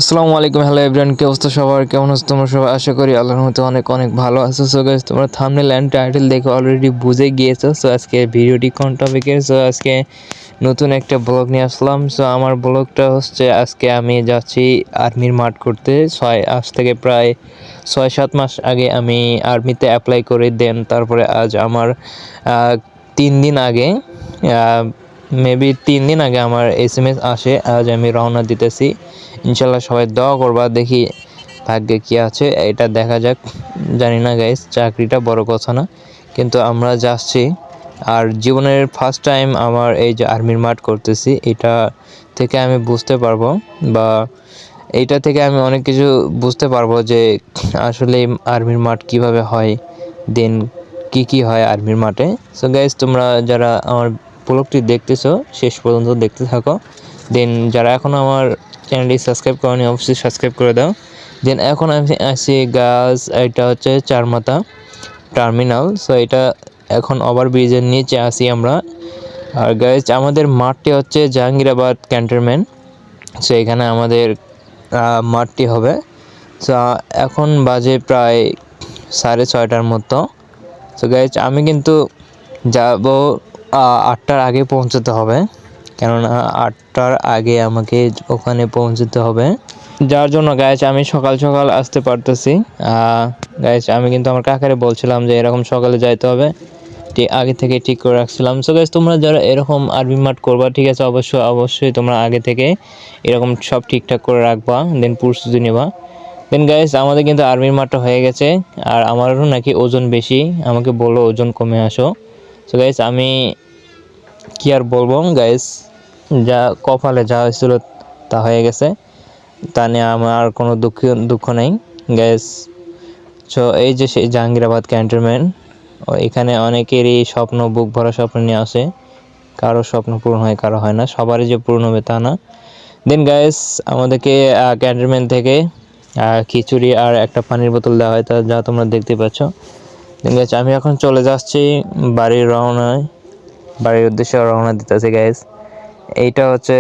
আসসালামু আলাইকুম, hello everyone, কি অবস্থা সবার? কেমন আছো তোমরা সবাই? আশা করি আল্লাহর রহমতে অনেক অনেক ভালো আছো। সো গাইস, তোমরা থাম্বনেল এন্ড টাইটেল দেখে অলরেডি বুঝে গিয়েছো। সো আজকে ভিডিওটি কোন টপিকের? সো আজকে নতুন একটা ব্লগ নিয়ে আসলাম। সো আমার ব্লগটা হচ্ছে আজকে আমি যাচ্ছি আর্মির মাঠ করতে। আজ থেকে প্রায় 6-7 মাস আগে আমি আর্মিতে অ্যাপ্লাই করে দেন তারপরে আজ আমার 3 দিন আগে মেবি 3 দিন আগে আমার SMS আসে। আজ আমি রওনা দিতেছি। ইনশাল্লাহ সবাই দোয়া করবা, দেখি ভাগ্যে কি আছে, এটা দেখা যাক। জানি না গাইস, চাকরিটা বড় কথা না, কিন্তু আমরা যাচ্ছি। আর জীবনের ফার্স্ট টাইম আমার এই যে আর্মির মাঠ করতেছি, এটা থেকে আমি বুঝতে পারবো, বা এইটা থেকে আমি অনেক কিছু বুঝতে পারবো যে আসলে আর্মির মাঠ কিভাবে হয়, দেন কি হয় আর্মির মাঠে। সো গাইস, তোমরা যারা আমার ব্লগটি দেখতেছো শেষ পর্যন্ত দেখতে থাকো। দেন যারা এখনও আমার চ্যানেলটি সাবস্ক্রাইব করনি অবশ্যই সাবস্ক্রাইব করে দাও। দেন এখন আমি আসি গাছ, এটা হচ্ছে চারমাথা টার্মিনাল। সো এটা এখন ওভারব্রিজের নিচে আসি আমরা। আর গাইজ, আমাদের মাঠটি হচ্ছে জাহাঙ্গীরাবাদ ক্যান্টনমেন্ট। সো এখানে আমাদের মাঠটি হবে। সো এখন বাজে প্রায় 6:30টার মতো। সো গাইজ, আমি কিন্তু যাব 8টার আগে পৌঁছতে হবে, কেননা 8টার আগে আমাকে ওখানে পৌঁছতে হবে। যার জন্য গাইজ আমি সকাল সকাল আসতে পারতেছি। গাইজ, আমি কিন্তু আমার কাকারে বলছিলাম যে এরকম সকালে যাইতে হবে, আগে থেকে ঠিক করে রাখছিলাম। সো গাইজ, তোমরা যারা এরকম আর্মি মাঠ করবা, ঠিক আছে, অবশ্যই তোমরা আগে থেকে এরকম সব ঠিকঠাক করে রাখবা, দেন প্রস্তুতি নেবা। দেন গাইজ, আমাদের কিন্তু আর্মির মাঠটা হয়ে গেছে। আর আমারও নাকি ওজন বেশি, আমাকে বললো ওজন কমে আসো। সো গাইজ, আমি কি আর বলবো গাইজ, যা কপালে যা হয়েছিল তা হয়ে গেছে, তা নিয়ে আমার কোনো দুঃখ নেই গাইজ। সো এই যে সেই জাহাঙ্গীরাবাদ ক্যান্টনমেন্ট, এখানে অনেকেরই স্বপ্ন, বুক ভরা স্বপ্ন নিয়ে আসে। কারো স্বপ্ন পূরণ হয়, কারো হয় না, সবারই যে পূরণ হবে তা না। দেন গাইজ, আমাদেরকে ক্যান্টনমেন্ট থেকে খিচুড়ি আর একটা পানির বোতল দেওয়া হয়, তা যা তোমরা দেখতে পাচ্ছ। দেন গাইজ, আমি এখন চলে যাচ্ছি বাড়ির উদ্দেশ্যে রওনা দিতেছি গাইজ। এইটা হচ্ছে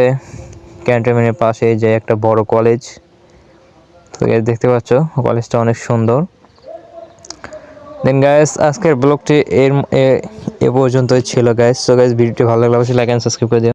ক্যান্টনমেন্টের পাশে যে একটা বড় কলেজ। তো গাইজ দেখতে পাচ্ছ, কলেজটা অনেক সুন্দর। দেন গাইজ, আজকের ব্লগটি এ পর্যন্তই ছিল গাইজ। সো গাইজ, ভিডিওটি ভালো লাগলে অবশ্যই লাইক এন্ড সাবস্ক্রাইব করে দিও।